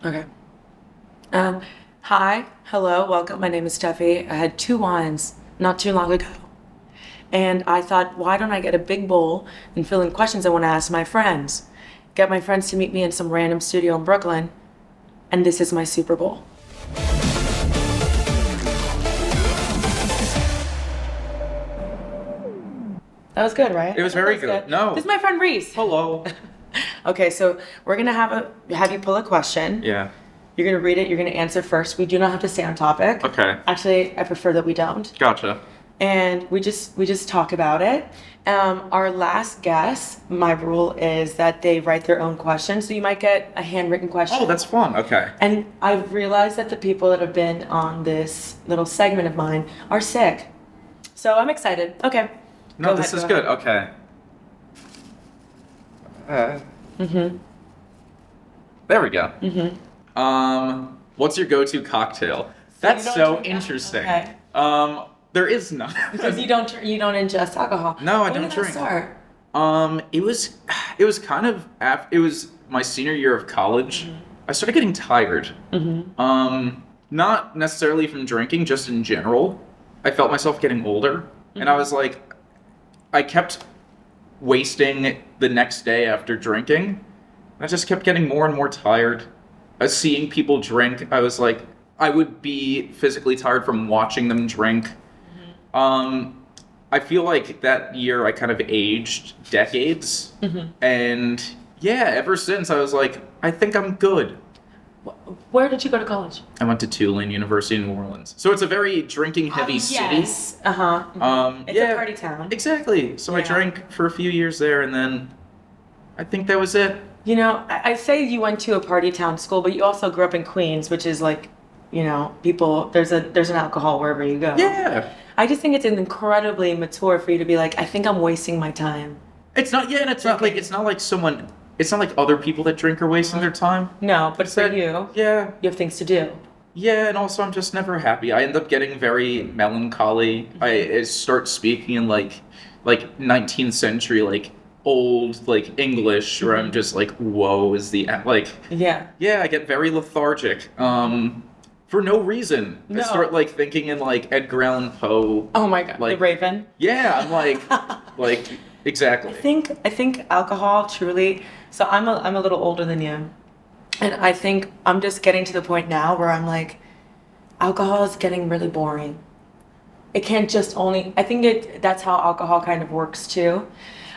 Okay. Um, Hi, hello, welcome. My name is Tefi. I had 2 wines not too long ago. And I thought, why don't I get a big bowl and fill in questions I want to ask my friends? Get my friends to meet me in some random studio in Brooklyn. And this is my Super Bowl. That was good, right? It was I thought very that good. No. This is my friend Reece. Hello. Okay, so we're gonna have you pull a question. Yeah. You're gonna read it. You're gonna answer first. We do not have to stay on topic. Okay. Actually, I prefer that we don't. Gotcha. And we just talk about it. Our last guess, my rule is that they write their own question, so you might get a handwritten question. Oh, that's fun. Okay. And I've realized that the people that have been on this little segment of mine are sick, so I'm excited. Okay. No, Go this ahead, is go good. ahead. Okay. There we go. What's your go-to cocktail? That's you don't so drink interesting. Okay. There is none. Because you don't ingest alcohol. No, I When don't did drink. That start? It was kind of it was my senior year of college. I started getting tired. Not necessarily from drinking, just in general. I felt myself getting older, and I was like, I kept wasting the next day after drinking. I just kept getting more and more tired. Seeing people drink, I was like, I would be physically tired from watching them drink. I feel like that year I kind of aged decades. And yeah, ever since I was like, I think I'm good. Where did you go to college? I went to Tulane University in New Orleans. So it's a very drinking heavy city. Yes. It's yeah, a party town. Exactly. So I Yeah. drank for a few years there, and then I think that was it. You know, I say you went to a party town school, but you also grew up in Queens, which is like, you know, people. There's an alcohol wherever you go. Yeah. I just think it's incredibly mature for you to be like, I think I'm wasting my time. It's not. Yeah, and it's not like someone. It's not like other people that drink are wasting their time. No, but for That- you, Yeah. you have things to do. Yeah, and also I'm just never happy. I end up getting very melancholy. I start speaking in like 19th century old English, where I'm just like, woe is the Yeah. yeah, I get very lethargic. For no reason. No. I start thinking in Edgar Allan Poe. Oh my God, the Raven. Yeah, I'm exactly. I think alcohol truly. So I'm a little older than you, and I think I'm just getting to the point now where I'm like, alcohol is getting really boring. It can't just only. I think that's how alcohol kind of works too.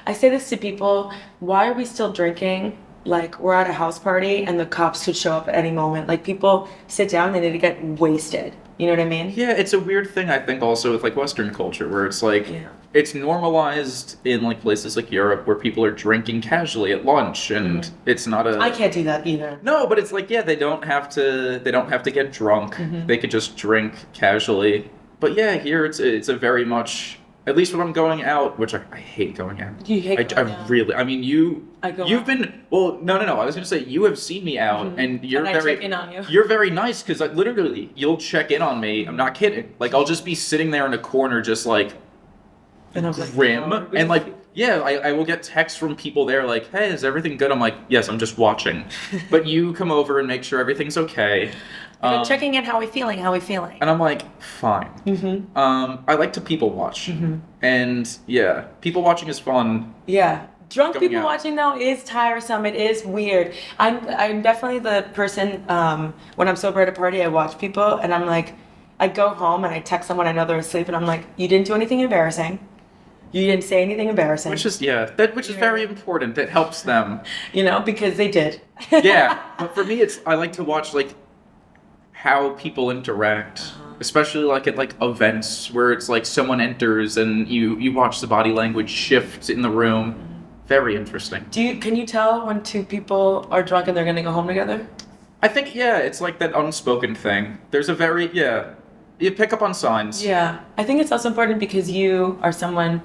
I say this to people: why are we still drinking? Like we're at a house party and the cops could show up at any moment. Like people sit down and they need to get wasted. You know what I mean? Yeah, it's a weird thing I think also with Western culture where it's Yeah. it's normalized in places like Europe where people are drinking casually at lunch and it's not a I can't do that either. No, but it's yeah, they don't have to get drunk. They could just drink casually. But yeah, here it's a very much at least when I'm going out, which I hate going out. You hate going out. Really, I mean, I go you've out. been, well, no. I was going to say, you have seen me out and you're And I check in on you. You're very nice because literally, you'll check in on me. I'm not kidding. I'll just be sitting there in a corner just And I'm like, grim. oh, And yeah, I will get texts from people there hey, is everything good? I'm like, yes, I'm just watching. But you come over and make sure everything's okay. checking in, how we feeling? And I'm like, fine. I like to people watch. And yeah, people watching is fun. Yeah. Drunk Going people out. watching though is tiresome. It is weird. I'm definitely the person when I'm sober at a party, I watch people and I'm like, I go home and I text someone I know they're asleep and I'm like, you didn't do anything embarrassing. You didn't say anything embarrassing. Which is very important. It helps them. You know, because they did. Yeah. But for me, I like to watch how people interact. Especially at events where it's someone enters and you watch the body language shift in the room. Very interesting. Can you tell when two people are drunk and they're gonna go home together? I think it's that unspoken thing. There's you pick up on signs. Yeah. I think it's also important because you are someone,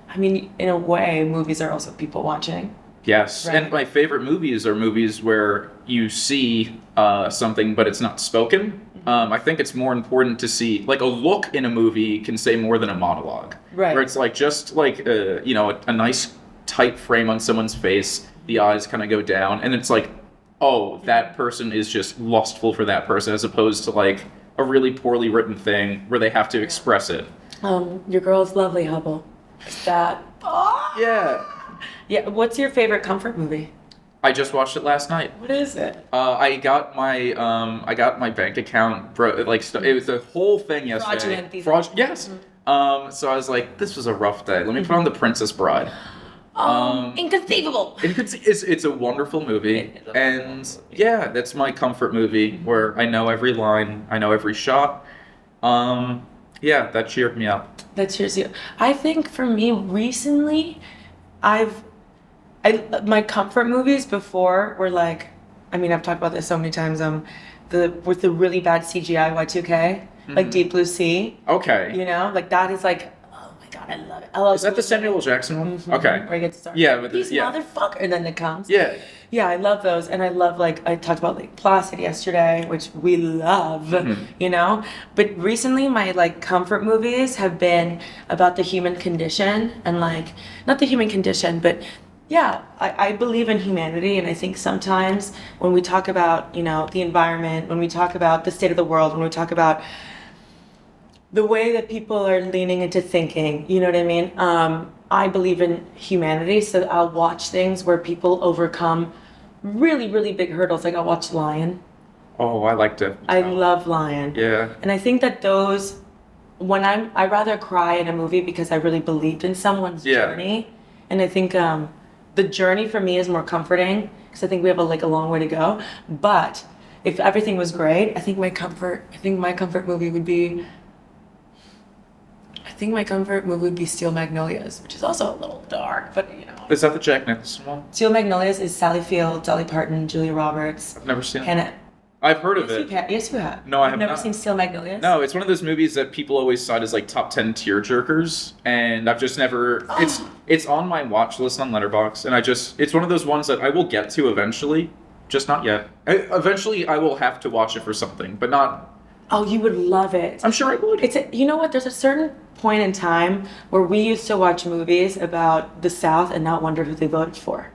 I mean, in a way, movies are also people watching. Yes, Right. and my favorite movies are movies where you see something but it's not spoken. I think it's more important to see a look in a movie can say more than a monologue. Right. Where it's just a nice tight frame on someone's face, the eyes kind of go down, and it's oh, that person is just lustful for that person, as opposed to like a really poorly written thing where they have to express it. Your girl's lovely, Hubble. Is that? Oh! Yeah. Yeah. What's your favorite comfort movie? I just watched it last night. What is it? I got my bank account, it was the whole thing yesterday. Fraudulent. Yes. So I was like, this was a rough day. Let me put on The Princess Bride. Inconceivable. It's a wonderful movie, and yeah, that's my comfort movie where I know every line, I know every shot. Yeah, that cheered me up. That cheers you. I think for me recently, my comfort movies before were like, I mean, I've talked about this so many times. With the really bad CGI Y2K, like Deep Blue Sea. Okay. You know, like that is like, oh my god, I love it. I love. Is that the Samuel L. Jackson one? Mm-hmm. Okay. Where he gets to start. Yeah, but These motherfucker, and then it comes. Yeah. Yeah, I love those, and I love like I talked about Lake Placid yesterday, which we love, you know. But recently, my like comfort movies have been about the human condition, and like not the human condition, but yeah, I believe in humanity, and I think sometimes when we talk about the environment, when we talk about the state of the world, when we talk about the way that people are leaning into thinking, you know what I mean? I believe in humanity, so I'll watch things where people overcome really, really big hurdles. Like I'll watch Lion. Oh, I liked it. I love Lion. Yeah. And I think that I rather cry in a movie because I really believed in someone's journey. And I think the journey for me is more comforting because I think we have a long way to go. But if everything was great, I think my comfort movie would be. I think my comfort movie would be Steel Magnolias, which is also a little dark, but Is that the Jack Nicholson one? Steel Magnolias is Sally Field, Dolly Parton, Julia Roberts. I've never seen it. Hannah. I've heard of it. Yes, you have. No, I have You've never not. seen Steel Magnolias? No, it's one of those movies that people always cite as like top 10 tearjerkers, and I've just never. It's on my watch list on Letterboxd, and it's one of those ones that I will get to eventually, just not yet. Eventually, I will have to watch it for something, but not. Oh, you would love it. I'm sure I would. You know what? There's a certain point in time where we used to watch movies about the South and not wonder who they voted for.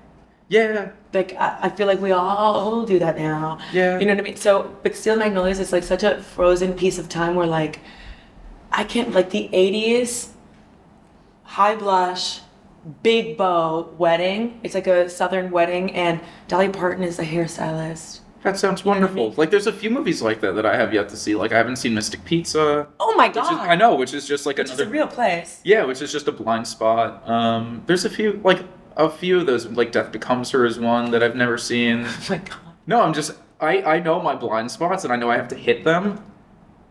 Yeah. Like, I feel like we all do that now. Yeah. You know what I mean? So, but Steel Magnolias is like such a frozen piece of time where like, I can't, like the 80s, high blush, big bow wedding. It's like a Southern wedding, and Dolly Parton is the hairstylist. That sounds wonderful. Like, there's a few movies like that I have yet to see. Like, I haven't seen Mystic Pizza. Oh my god! I know, which is just like which another. Is a real place. Yeah, which is just a blind spot. There's a few of those. Like, Death Becomes Her is one that I've never seen. Oh my god! No, I know my blind spots, and I know I have to hit them.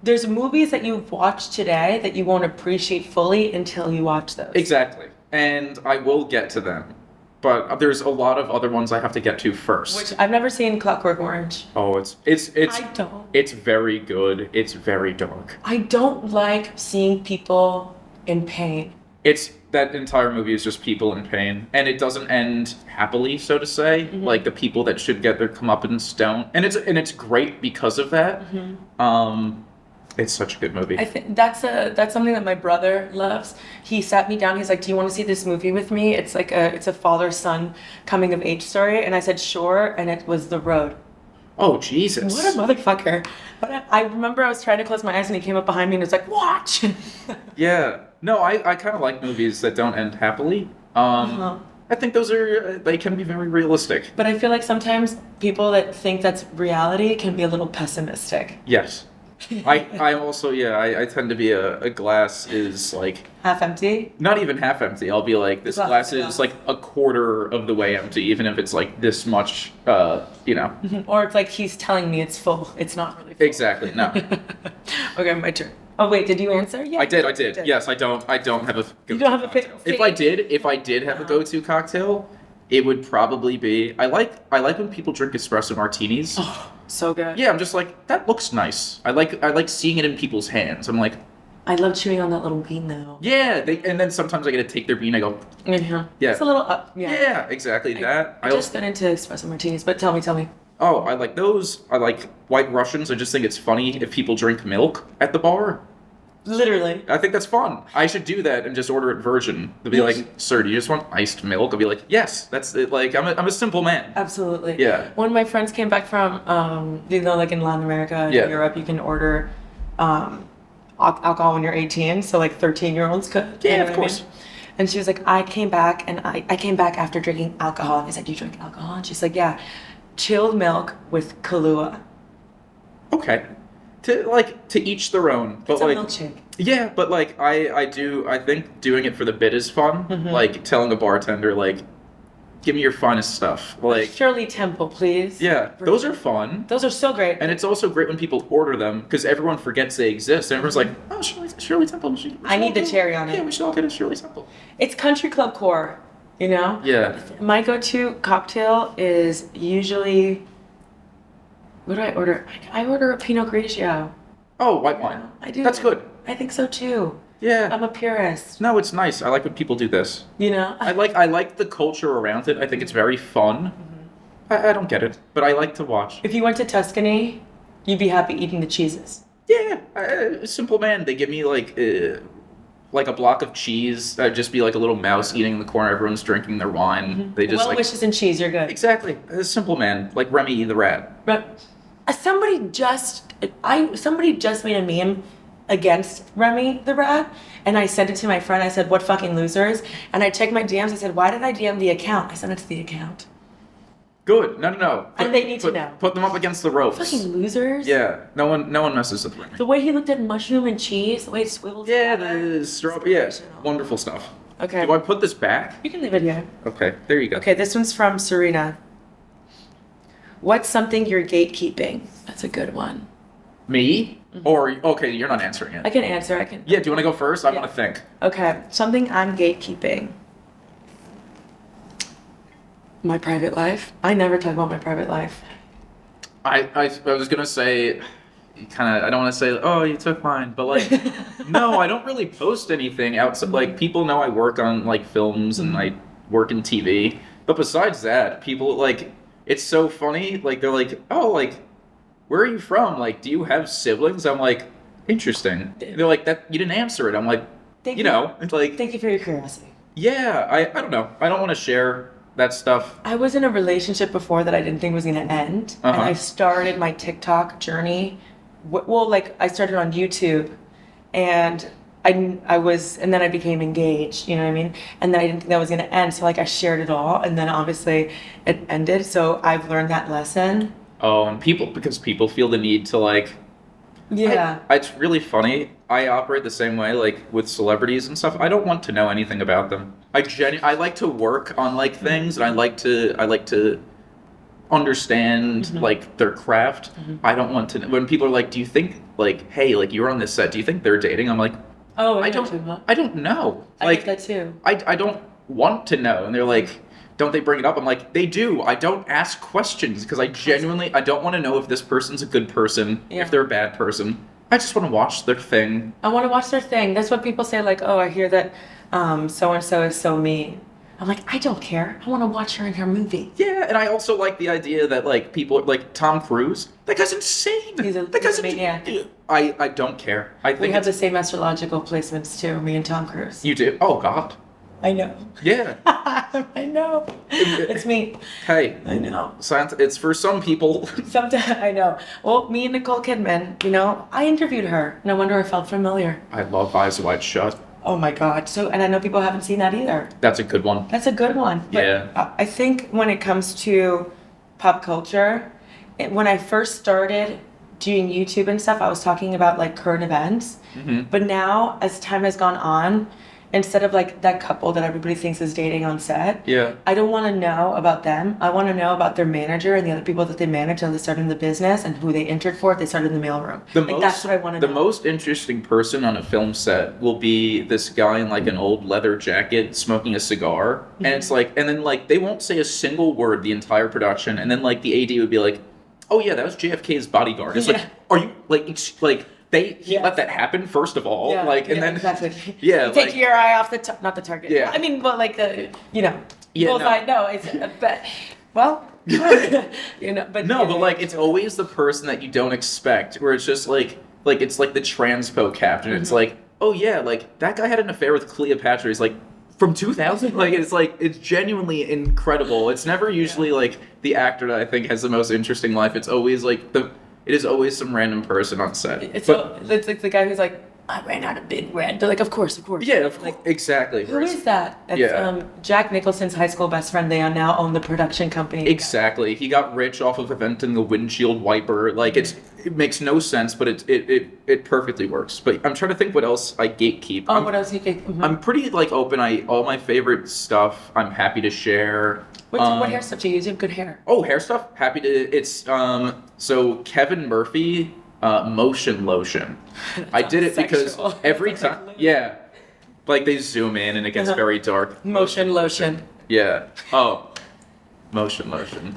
There's movies that you've watched today that you won't appreciate fully until you watch those. Exactly, and I will get to them. But there's a lot of other ones I have to get to first. Which I've never seen Clockwork Orange. Oh, it's I don't. It's very good. It's very dark. I don't like seeing people in pain. That entire movie is just people in pain, and it doesn't end happily, so to say. Mm-hmm. Like the people that should get their comeuppance don't, and it's great because of that. Mm-hmm. It's such a good movie. I think that's something that my brother loves. He sat me down. He's like, "Do you want to see this movie with me?" It's like it's a father-son coming of age story, and I said, "Sure." And it was The Road. Oh Jesus! What a motherfucker! But I remember I was trying to close my eyes, and he came up behind me and was like, "Watch." Yeah. No, I kind of like movies that don't end happily. I think they can be very realistic. But I feel like sometimes people that think that's reality can be a little pessimistic. Yes. I also, I tend to be a glass is like half empty. Not even half empty. I'll be like, this glass is like a quarter of the way empty, even if it's like this much, Or it's like he's telling me it's full. It's not really full. Exactly. No. Okay, my turn. Oh wait, did you answer? Yeah. I did. Yes, I don't have a go-to You don't have cocktail. a If I did have a go-to cocktail, it would probably be I like when people drink espresso martinis. Oh, so good. Yeah, I'm just like, that looks nice. I like seeing it in people's hands. I'm like, I love chewing on that little bean though. Yeah, and then sometimes I get to take their bean. I go, Mm-hmm. Yeah. It's a little up. Yeah. Yeah, exactly that. I just got into espresso martinis, but tell me. Oh, I like those. I like White Russians. I just think it's funny if people drink milk at the bar. Literally. I think that's fun. I should do that and just order it virgin. They'll be like, "Sir, do you just want iced milk?" I'll be like, "Yes, that's it." Like, I'm a simple man. Absolutely. Yeah. One of my friends came back from, like in Latin America and Yeah. Europe, you can order alcohol when you're 18, so like 13-year-olds could. Yeah, you know of what I course. mean? And she was like, I came back after drinking alcohol. And I said, "You drink alcohol?" And she's like, "Yeah, chilled milk with Kahlua." Okay. To each their own. But It's a like, milkshake. yeah, but like I think doing it for the bit is fun. Like telling a bartender like, "Give me your finest stuff." Like, Shirley Temple, please. yeah, those are fun. Those are so great. And it's also great when people order them because everyone forgets they exist. And everyone's like, "Oh, Shirley Temple." I need the cherry on it. Yeah, we should all get a Shirley Temple. It's country club core, you know? Yeah. My go-to cocktail is usually, what do I order? I order a Pinot Grigio. Oh, white wine. I do. That's good. I think so too. Yeah. I'm a purist. No, it's nice. I like when people do this. You know? I like the culture around it. I think it's very fun. I don't get it, but I like to watch. If you went to Tuscany, you'd be happy eating the cheeses. Yeah, simple man. They give me like a block of cheese. I'd just be like a little mouse eating in the corner. Everyone's drinking their wine. They just Well like wishes and cheese, you're good. exactly a simple man, like Remy the rat. But somebody just made a meme against Remy the rat, and I sent it to my friend. I said, "What fucking losers?" And I checked my DMs. I said, "Why did I DM the account?" I sent it to the account. Good. No. And they need to know. Put them up against the ropes. Fucking losers. Yeah. No one messes with Remy. The way he looked at mushroom and cheese, the way it swivels. Yeah, together. the strawberry. Yeah, wonderful stuff. Okay. Do I put this back? You can leave it here. Okay, there you go. Okay, this one's from Serena. What's something you're gatekeeping? That's a good one. Me? Or okay, you're not answering it. I can answer. I can. Yeah, do you want to go first? I Yeah. want to think. Okay, something I'm gatekeeping. My private life. I never talk about my private life. I was gonna say, kind of. I don't want to say, oh, you took mine, but like, no, I don't really post anything outside. Like, people know I work on like films and I work in TV, but besides that, people like, it's so funny. Like, they're like, oh, like, where are you from? Like, do you have siblings? I'm like, interesting. They're like, that you didn't answer it. I'm like, Thank you know, it's like, Thank you for your curiosity. yeah, I don't know. I don't want to share that stuff. I was in a relationship before that I didn't think was going to end. And I started my TikTok journey. I started on YouTube and and then I became engaged, you know what I mean? And then I didn't think that was going to end. So like I shared it all and then obviously it ended. So I've learned that lesson. Oh, and because people feel the need to like, Yeah. it's really funny. I operate the same way, like with celebrities and stuff. I don't want to know anything about them. I like to work on like things, and I like to understand like their craft. I don't want to. When people are like, "Do you think like, hey, like you're on this set? Do you think they're dating?" I'm like, Oh, I don't know. I Like get that too. I don't want to know. And they're like, don't they bring it up? I'm like, they do. I don't ask questions because I don't want to know if this person's a good person, Yeah. if they're a bad person. I just want to watch their thing. I want to watch their thing. That's what people say, like, oh, I hear that so-and-so is so mean. I'm like, I don't care. I want to watch her in her movie. Yeah, and I also like the idea that like people like Tom Cruise. That guy's insane. He's a maniac. I don't care. I think We have the same astrological placements too, me and Tom Cruise. you do. Oh God. I know. Yeah. I know. It's me. Hey. I know. Science. It's for some people. Sometimes I know. Well, me and Nicole Kidman, you know, I interviewed her. No wonder I felt familiar. I love Eyes Wide Shut. Oh my God. And I know people haven't seen that either. That's a good one. That's a good one. But Yeah. I think when it comes to pop culture, when I first started doing YouTube and stuff, I was talking about like current events. But now, as time has gone on, instead of like that couple that everybody thinks is dating on set, Yeah. I don't want to know about them. I want to know about their manager and the other people that they manage, how they started in the business, and who they entered for if they started in the mailroom. That's what I want to know. The most interesting person on a film set will be this guy in like an old leather jacket smoking a cigar. And it's like, and then like they won't say a single word the entire production. And then like the AD would be like, oh yeah, that was JFK's bodyguard. It's like, are you like, he let that happen first of all, and then exactly. Yeah, you take your eye off not the target. Yeah. I mean, but like the bullseye. no. No, it's well, but but like it's always the person that you don't expect, where it's just like like it's like the transpo caption. It's like, oh yeah, like that guy had an affair with Cleopatra. He's like from 2000. Like it's genuinely incredible. It's never usually like the actor that I think has the most interesting life. It's always like it is always some random person on set. It's like the guy who's like, I ran out of Big Red. They're like, of course. Yeah, exactly. Who is that? It's Jack Nicholson's high school best friend. They now own the production company. Exactly. He got rich off of inventing the windshield wiper. Like it makes no sense, but it perfectly works. But I'm trying to think what else I gatekeep. What else you gatekeep? I'm pretty like open. All my favorite stuff I'm happy to share. What hair stuff do you use? You have good hair. Oh, hair stuff? Happy to. It's so Kevin Murphy motion lotion. I did it because every time, like they zoom in and it gets very dark. Motion lotion. Yeah. Oh, motion lotion.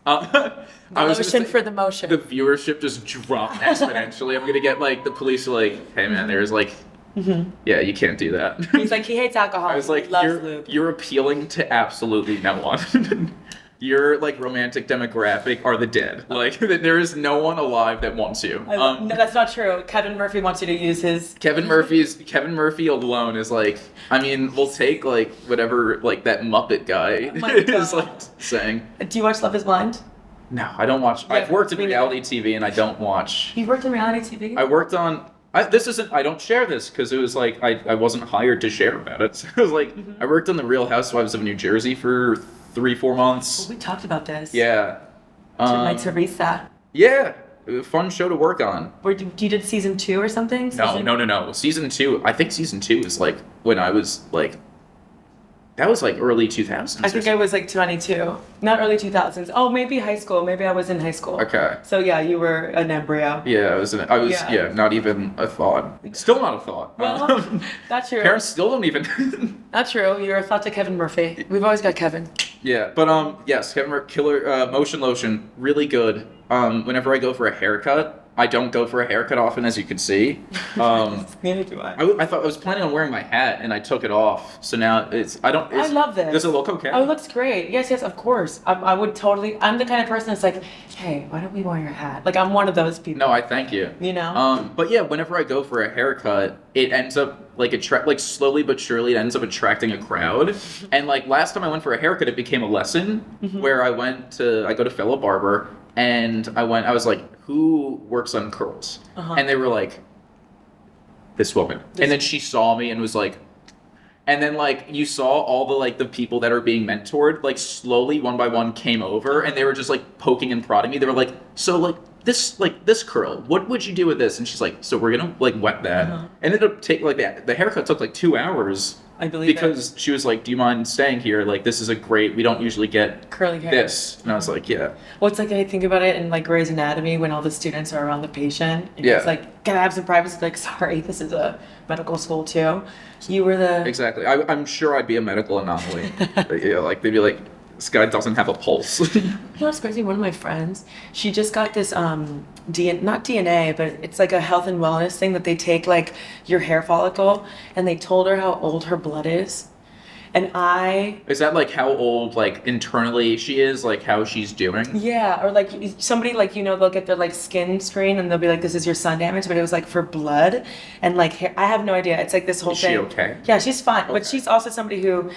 Lotion for the motion. The viewership just dropped exponentially. I'm gonna get like the police are like, hey man, there's like, yeah, you can't do that. He's like, he hates alcohol. I was like, you're appealing to absolutely no one. Your like romantic demographic are the dead. Like there is no one alive that wants you. No, that's not true. Kevin Murphy wants you to use his. Kevin Murphy alone is like. I mean, we'll take like whatever like that Muppet guy is like saying. Do you watch Love Is Blind? No, I don't watch. I've worked in reality TV and I don't watch. You've worked in reality TV? I worked on. This isn't. I don't share this because it was like I wasn't hired to share about it. So it was like I worked on the Real Housewives of New Jersey for 3-4 months. Well, we talked about this. Yeah. My Teresa. Yeah, it was a fun show to work on. You did season 2 or something? No. Season 2. I think season 2 is like when I was like. That was like early 2000s. I think I was like 22. Not early 2000s. Oh, maybe high school. Maybe I was in high school. Okay. So yeah, you were an embryo. Yeah, I was not even a thought. Still not a thought. Well, that's true. Parents still don't even. Not true. You're a thought to Kevin Murphy. We've always got Kevin. Yeah, but yes, Kevin Murphy, killer motion lotion, really good. Whenever I go for a haircut, I don't go for a haircut often, as you can see. Neither do I. I thought I was planning on wearing my hat, and I took it off. So now I love this. Does it look okay? Oh, it looks great. Yes, of course. I would totally. I'm the kind of person that's like, hey, why don't we wear your hat? Like I'm one of those people. No, I thank you. You know. But yeah, whenever I go for a haircut, it ends up like slowly but surely it ends up attracting a crowd. And like last time I went for a haircut, it became a lesson where I go to fellow barber. And I was like, who works on curls? And they were like, this woman. And then she saw me and was like, and then like you saw all the people that are being mentored, like slowly one by one came over and they were just like poking and prodding me. They were like, so like this curl, what would you do with this? And she's like, so we're gonna like wet that. And it ended up taking like the haircut took like 2 hours. I believe because she was like, do you mind staying here? Like, this is we don't usually get curly hair. This. And I was like, yeah. Well, it's like I think about it in like Grey's Anatomy when all the students are around the patient. And yeah. It's like, can I have some privacy? Like, sorry, this is a medical school too. You were the... Exactly. I'm sure I'd be a medical anomaly. Yeah, like, they'd be like, this guy doesn't have a pulse. You know what's crazy? One of my friends, she just got this not DNA, but it's like a health and wellness thing that they take like your hair follicle, and they told her how old her blood is. And is that like how old like internally she is, like how she's doing? Yeah, or like somebody like they'll get their like skin screen and they'll be like, this is your sun damage, but it was like for blood and like hair. I have no idea. It's like this whole thing. Is she okay? Yeah, she's fine, okay. But she's also somebody who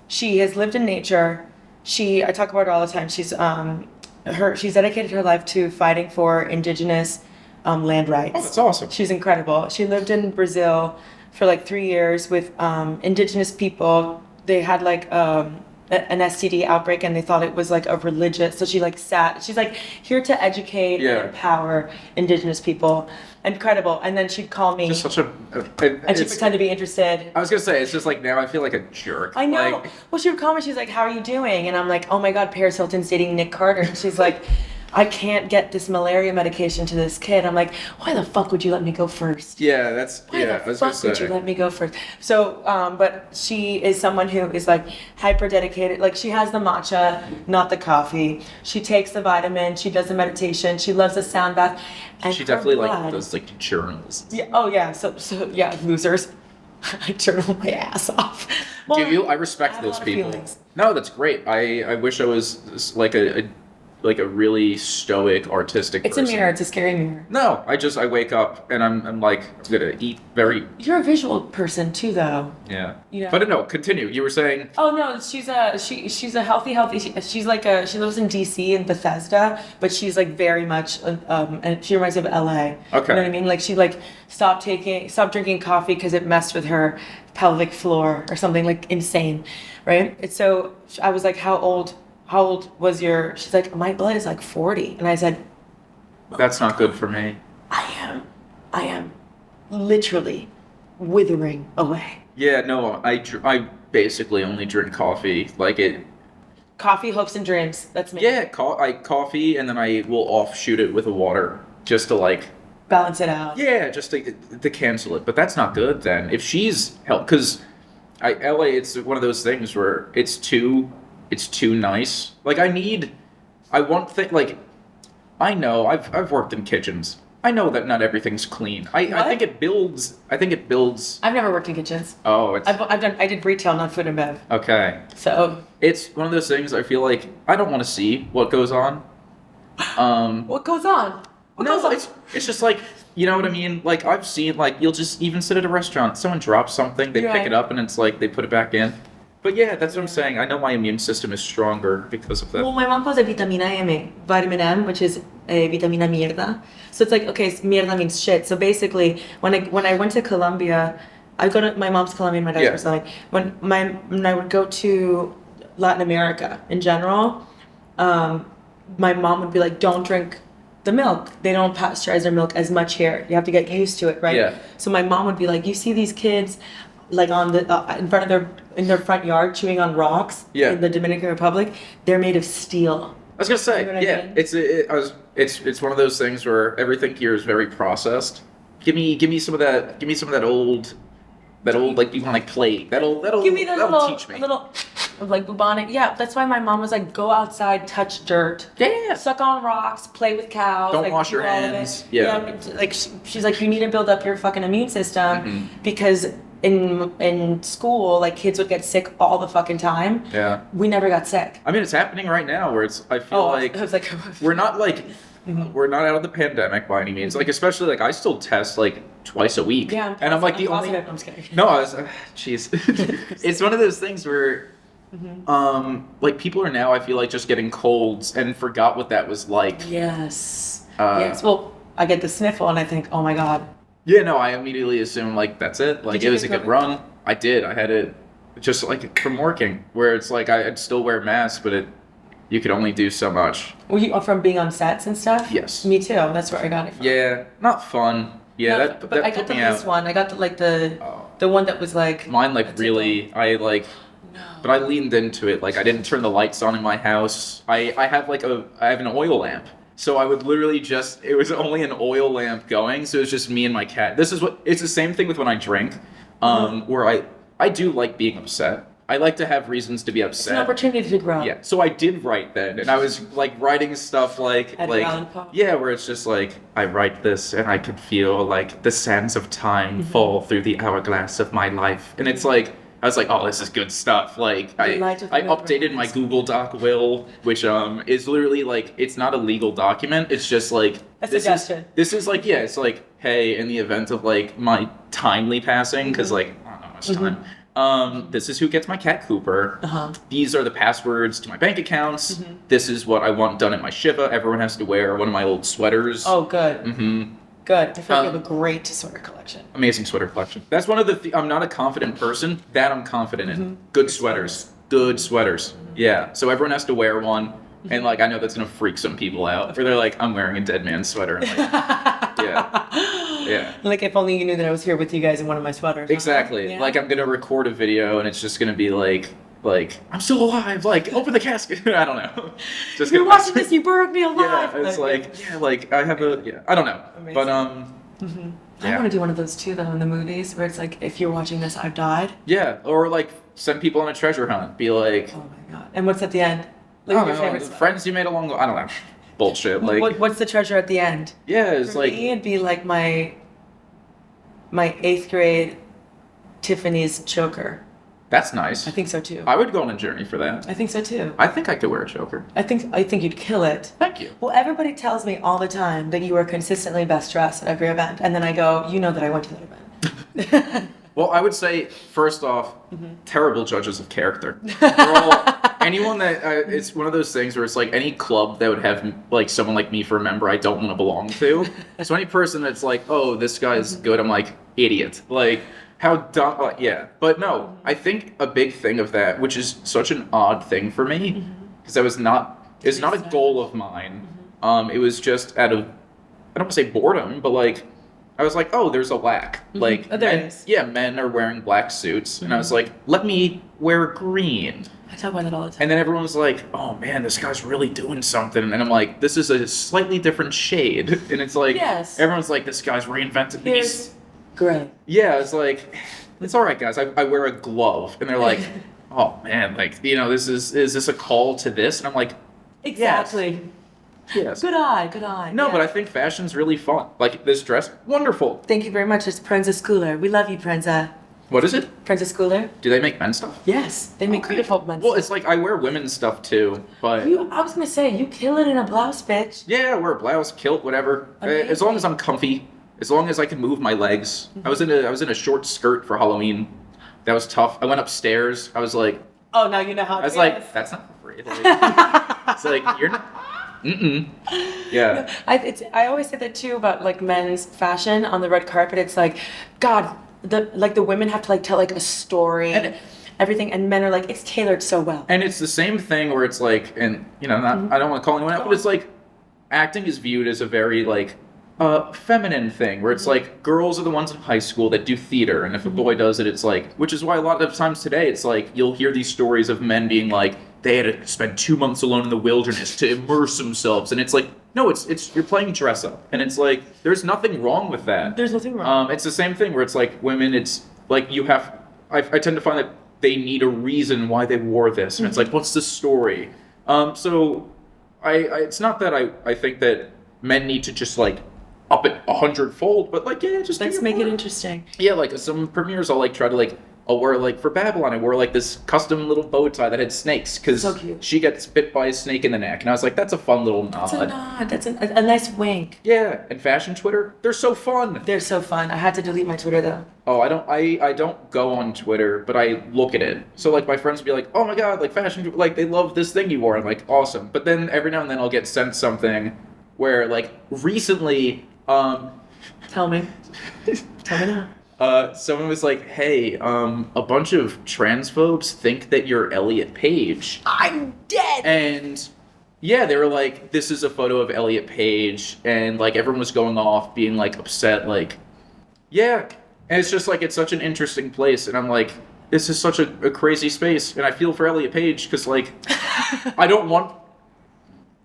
she has lived in nature. I talk about her all the time. She's dedicated her life to fighting for indigenous land rights. Oh, that's awesome. She's incredible. She lived in Brazil for like 3 years with indigenous people. They had like an STD outbreak and they thought it was like a religious. So she's like here to educate and empower indigenous people. Incredible. And then she'd call me. Just such and she'd pretend to be interested. I was going to say, it's just like now I feel like a jerk. I know. Like, well, she would call me. She's like, how are you doing? And I'm like, oh my God, Paris Hilton's dating Nick Carter. And she's like, I can't get this malaria medication to this kid. I'm like, why the fuck would you let me go first? Yeah, that's, why the fuck would you let me go first? So, but she is someone who is like hyper dedicated. Like she has the matcha, not the coffee. She takes the vitamin. She does the meditation. She loves the sound bath. And she definitely like does like journals. Yeah. Oh yeah. So yeah, losers. I journal my ass off. Well, I respect those people. No, that's great. I wish I was like like a really stoic, artistic It's person. a mirror. It's a scary mirror. No, I wake up and I'm like, I'm gonna eat very. You're a visual person too, though. Yeah. Yeah. But no, continue. You were saying. Oh no, she's a healthy. She's like she lives in DC in Bethesda, but she's like very much and she reminds me of LA. Okay. You know what I mean? Like she like stopped drinking coffee because it messed with her pelvic floor or something like insane, right? And so I was like, how old was your? She's like, my blood is like 40, and I said, That's not good for me. I am literally withering away. Yeah, no, I basically only drink coffee. Like it. Coffee, hopes, and dreams. That's me. Yeah, coffee, and then I will offshoot it with a water just to like. Balance it out. Yeah, just to cancel it. But that's not good then. If she's help, because LA, it's one of those things where it's too nice. Like I want like, I know I've worked in kitchens. I know that not everything's clean. I think it builds. I've never worked in kitchens. Oh, it's I did retail, not food and bev. okay. So It's one of those things. I feel like I don't want to see what goes on. what goes on? What goes on? It's just like, you know what I mean? Like I've seen, like you'll just even sit at a restaurant, someone drops something, they pick Right. it up, and it's like they put it back in. But yeah, that's what I'm saying. I know my immune system is stronger because of that. Well, my mom calls it vitamina M, vitamin M, which is vitamina mierda. So it's like, okay, mierda means shit. So basically, when I went to Colombia, my mom's Colombian, my dad's Yeah. Brazilian. When I would go to Latin America in general, my mom would be like, don't drink the milk. They don't pasteurize their milk as much here. You have to get used to it, right? Yeah. So my mom would be like, you see these kids like on the in front of their front yard chewing on rocks Yeah. in the Dominican Republic. They're made of steel. I was gonna say, You know what I yeah, mean? it's one of those things where everything here is very processed. Give me some of that old like you want like plate. That'll Give me that that'll teach me. little like bubonic. Yeah, that's why my mom was like, go outside, touch dirt. Yeah. Suck on rocks, play with cows. Don't like, wash your do all of it. hands. Yeah. Like she's like, you need to build up your fucking immune system Mhm. because in school, like kids would get sick all the fucking time. Yeah. We never got sick. I mean, it's happening right now where I feel like I was like, we're not like we're not out of the pandemic by any means. Like especially like I still test like twice a week. yeah, and I'm like the only. positive. I'm just kidding. No, I was. Jeez, it's one of those things where, like people are now I feel like just getting colds and forgot what that was like. Yes. Uh, yes. Well, I get the sniffle and I think, oh my god. Yeah, no, I immediately assume like that's it. Like Did you it was a get good COVID? run. I did. I had it just like from working, where it's like I'd still wear masks, but you could only do so much. Were you from being on sets and stuff? Yes. Me too. That's where I got it from. Yeah, not fun. Yeah, No, that but I put got the me least out. one. I got the Oh. the one that was like Mine like that's it, really, I like, No. but I leaned into it. Like I didn't turn the lights on in my house. I have an oil lamp. So I would literally it was only an oil lamp going. So it was just me and my cat. It's the same thing with when I drink, where I do like being upset. I like to have reasons to be It's an upset. opportunity to grow. Yeah. So I did write then, and I was like writing stuff like Edgar Allan Poe. yeah, where it's just like I write this and I could feel like the sands of time fall through the hourglass of my life, and it's like I was like, oh, this is good stuff. Like I light of the updated my universe. Google Doc will, which is literally like it's not a legal document. It's just like A this suggestion. This is like it's like hey, in the event of like my timely passing, because like I don't know how much time. This is who gets my cat Cooper. Uh-huh. These are the passwords to my bank accounts. This is what I want done at my Shiva. Everyone has to wear one of my old sweaters. Oh, good. Good. I feel like you have a Um, great sweater collection. Amazing sweater collection. That's one of the. I'm not a confident person. That I'm confident in. Good sweaters. Good sweaters. Yeah. So everyone has to wear one, and like I know that's gonna freak some people out. Where they're like, I'm wearing a dead man's sweater. And, like, yeah. Like if only you knew that I was here with you guys in one of my sweaters. huh? Exactly. Yeah. Like I'm gonna record a video, and it's just gonna be like I'm still alive. Like open the casket. I don't know. Just If you're gonna- watching this, you burned me alive. Yeah, it's like I have I don't know. Amazing. But I yeah. want to do one of those too, though, in the movies where it's like, if you're watching this, I've died. Yeah, or like send people on a treasure hunt. Be like, Oh my god! And what's at the end? I Like don't your know, favorite the spot. friends you made along the I don't know. Bullshit. Like What's the treasure at the end? yeah, it's For like me, it'd be like my 8th grade Tiffany's choker. That's nice. I think so too. I would go on a journey for that. I think so too. I think I could wear a choker. I think you'd kill it. Thank you. Well, everybody tells me all the time that you are consistently best dressed at every event, and then I go, you know that I went to that event. Well, I would say, first off, terrible judges of character. Anyone that, it's one of those things where it's like any club that would have like someone like me for a member I don't want to belong to. So any person that's like, oh, this guy's good, I'm like, idiot. Like, how dumb, yeah. But no, I think a big thing of that, which is such an odd thing for me, because it's not a goal of mine. It was just out of, I don't want to say boredom, but like, I was like, oh, there's a lack. Like, men are wearing black suits. And I was like, let me wear green. I tell about that all the time. And then everyone was like, oh man, this guy's really doing something. And I'm like, this is a slightly different shade. And it's like, everyone's like, this guy's reinvented these. Gray. Yeah, it's like, it's all right, guys. I wear a glove. And they're like, oh man, like, you know, is this a call to this? And I'm like, exactly. Yes. Good eye. No, but I think fashion's really fun. Like, this dress, wonderful. Thank you very much. It's Prenza Schooler. We love you, Prenza. What is it? Prenza Schooler. Do they make men's stuff? Yes, they make beautiful men's Well, it's like, I wear women's stuff too, but... I was going to say, you kill it in a blouse, bitch. Yeah, I wear a blouse, kilt, whatever. As long as I'm comfy. As long as I can move my legs. I was in a short skirt for Halloween. That was tough. I went upstairs. I was like... Oh, now you know how it feels. I was like, that's not for free. Like, it's like, you're not... Yeah. I always say that too about like men's fashion on the red carpet. It's like, God, the women have to like tell like a story and everything, and men are like, it's tailored so well. And it's the same thing where it's like, and you know, I don't want to call anyone out, but it's like, acting is viewed as a very like feminine thing, where it's like girls are the ones in high school that do theater, and if a boy does it, it's like, which is why a lot of times today it's like you'll hear these stories of men being like, they had to spend 2 months alone in the wilderness to immerse themselves, and it's like, no, it's you're playing dress up, and it's like there's nothing wrong with that. There's nothing wrong. It's the same thing where it's like women, it's like you have. I tend to find that they need a reason why they wore this, and it's like, what's the story? So it's not that I think that men need to just like up it 100-fold, but like just let's make it interesting. Yeah, like some premieres I'll like try to like. I'll wear, like, for Babylon, I wore, like, this custom little bow tie that had snakes, because she gets bit by a snake in the neck. And I was like, that's a fun little nod. That's a nod. That's a nice wink. Yeah, and fashion Twitter, they're so fun. They're so fun. I had to delete my Twitter, though. Oh, I don't go on Twitter, but I look at it. So, like, my friends will be like, oh, my God, like, fashion, like, they love this thing you wore. I'm like, awesome. But then every now and then I'll get sent something where, like, recently, Tell me. Tell me now. Someone was like, hey, a bunch of transphobes think that you're Elliot Page. I'm dead! And yeah, they were like, this is a photo of Elliot Page, and like everyone was going off, being like upset, like, yeah. And it's just like, it's such an interesting place, and I'm like, this is such a crazy space, and I feel for Elliot Page, because like, I don't want,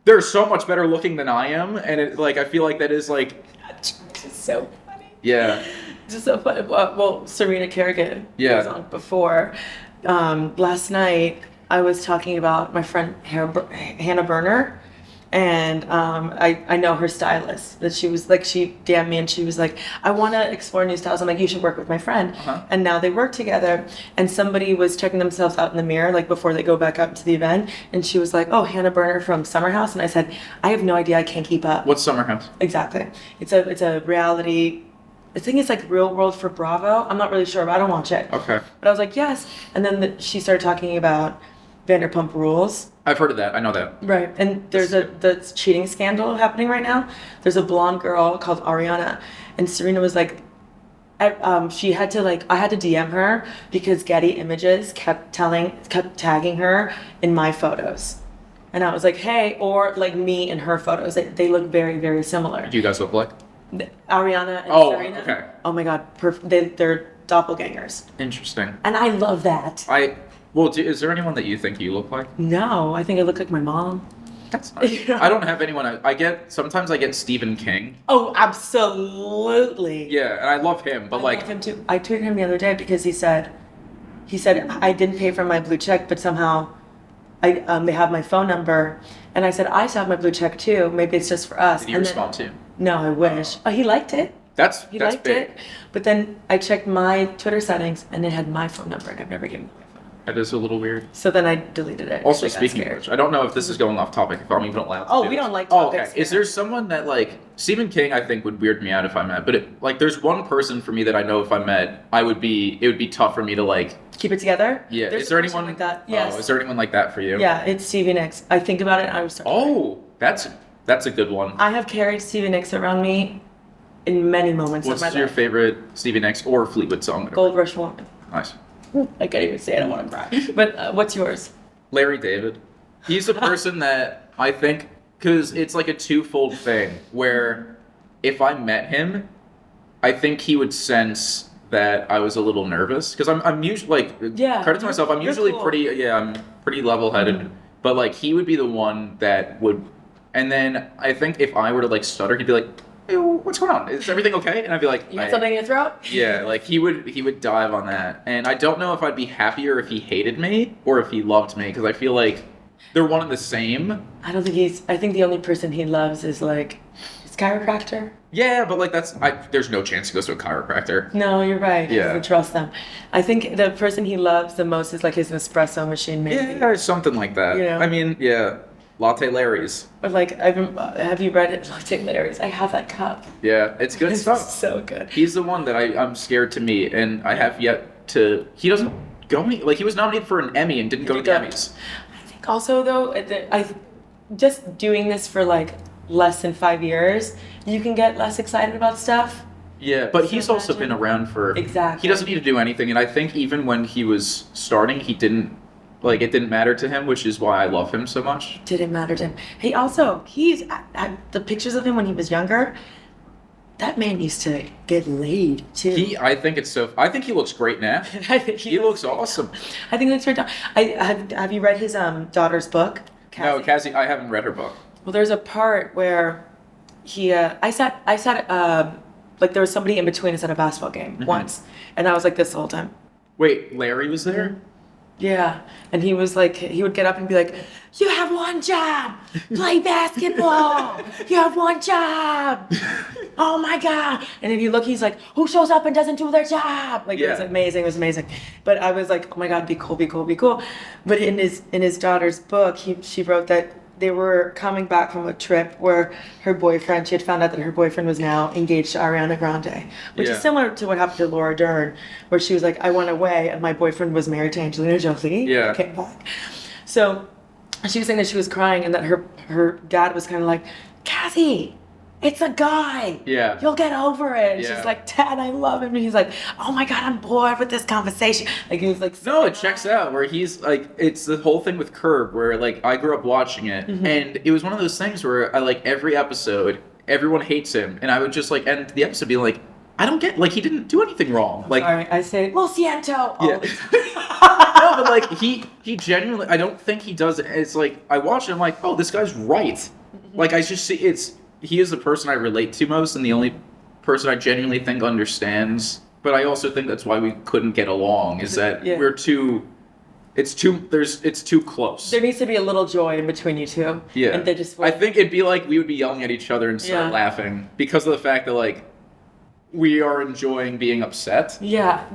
they're so much better looking than I am, and it, like, I feel like that is like... It's so funny. Yeah. Just so funny. Well, Serena Kerrigan was on before. Last night, I was talking about my friend Hannah Berner, and I know her stylist. That she was like, she DM'd me and she was like, I want to explore new styles. I'm like, you should work with my friend. And now they work together. And somebody was checking themselves out in the mirror, like before they go back up to the event. And she was like, oh, Hannah Berner from Summer House. And I said, I have no idea. I can't keep up. What's Summer House? Exactly. It's a reality. I think it's like Real World for Bravo. I'm not really sure, but I don't watch it. Okay. But I was like, yes. And then she started talking about Vanderpump Rules. I've heard of that. I know that. Right. And there's the cheating scandal happening right now. There's a blonde girl called Ariana. And Serena was like, she had to I had to DM her because Getty Images kept tagging her in my photos. And I was like, hey, or like me in her photos. They look very, very similar. Do you guys look like? Ariana and Serena. Okay. Oh my God, they're doppelgangers. Interesting. And I love that. Is there anyone that you think you look like? No, I think I look like my mom. That's nice. I don't have anyone. Sometimes I get Stephen King. Oh, absolutely. Yeah, and I love him, but I love him too. I tweeted him the other day because he said I didn't pay for my blue check, but somehow they have my phone number, and I said I still have my blue check too. Maybe it's just for us. Did he respond too? No, I wish. Oh, he liked it. He liked big. it. But then I checked my Twitter settings, and it had my phone number, and I've never given him my phone That is a little weird. So then I deleted it. Also, I got speaking of scared. which, I don't know if this is going off topic, if I'm even allowed to Oh, do we this. don't like Oh, topics okay. Is here. there someone that, like, Stephen King, I think, would weird me out if I met, but, like, there's one person for me that I know if I met, it would be tough for me to, like... Keep it together? Yeah. There's Is there a person anyone... like that? Yes. Oh, is there anyone like that for you? Yeah, it's Stevie Nicks. I think about it and I was starting. Oh, that's a good one. I have carried Stevie Nicks around me in many moments of my What's your life. favorite Stevie Nicks or Fleetwood song? Gold Rush Woman. Nice. I can't even say it. I want to cry. But what's yours? Larry David. He's a person that I think, because it's like a twofold thing, where if I met him, I think he would sense that I was a little nervous, because I'm usually, like, Yeah, credit to myself, I'm you're usually cool. I'm pretty level-headed, but, like, he would be the one that would, and then I think if I were to, like, stutter, he'd be like, hey, what's going on? Is everything okay? And I'd be like, You got something in your throat? yeah, like he would dive on that, and I don't know if I'd be happier if he hated me or if he loved me, because I feel like they're one and the same. I don't think I think the only person he loves is like his chiropractor. Yeah, but like there's no chance he goes to a chiropractor. No, you're right. He Yeah. doesn't trust them. I think the person he loves the most is like his espresso machine, maybe. Yeah, or something like that. You know? I mean, yeah, Latte Larry's. Or like, have you read it? Latte Larry's. I have that cup. Yeah, it's good It's stuff. so good. He's the one that I'm scared to meet, and I have yet to. He doesn't go any, like he was nominated for an Emmy and didn't go to the Emmys. I think also though, I just doing this for like less than 5 years, you can get less excited about stuff. Yeah, but So he's also been imagine- around for... Exactly. He doesn't need to do anything, and I think even when he was starting, he didn't... Like, it didn't matter to him, which is why I love him so much. Didn't matter to him. He's the pictures of him when he was younger. That man used to get laid too. I think he looks great now. I think He looks awesome. I think that's very dumb. Have you read his daughter's book? No, Cassie, I haven't read her book. Well, there's a part where he I sat like there was somebody in between us at a basketball game once, and I was like this the whole time. Wait, Larry was there? Yeah, and he was like, he would get up and be like, "You have one job, play basketball. You have one job. Oh my god!" And if you look, he's like, "Who shows up and doesn't do their job?" Like it was Yeah. amazing. It was amazing. But I was like, "Oh my god, be cool, be cool, be cool." But in his daughter's book, she wrote that they were coming back from a trip where she had found out that her boyfriend was now engaged to Ariana Grande, which Yeah. is similar to what happened to Laura Dern, where she was like, "I went away and my boyfriend was married to Angelina Jolie." Yeah. Came back. So she was saying that she was crying and that her dad was kind of like, "Cassie, it's a guy. Yeah. You'll get over it." And Yeah. she's like, "Dad, I love him." And he's like, "Oh my god, I'm bored with this conversation." Like he was like, No, it checks out where he's like, it's the whole thing with Curb where like I grew up watching it and it was one of those things where I like every episode, everyone hates him and I would just like end the episode being like, I don't get, like he didn't do anything wrong. Like, Sorry, I say Lo siento all Yeah. the time. no, but like he genuinely, I don't think he does it. It's like I watch it, I'm like, oh, this guy's right. Like I just see he is the person I relate to most and the only person I genuinely think understands. But I also think that's why we couldn't get along is that Yeah. it's too close. There needs to be a little joy in between you two. Yeah. And they just I think it'd be like we would be yelling at each other and start Yeah. laughing because of the fact that like we are enjoying being upset. Yeah.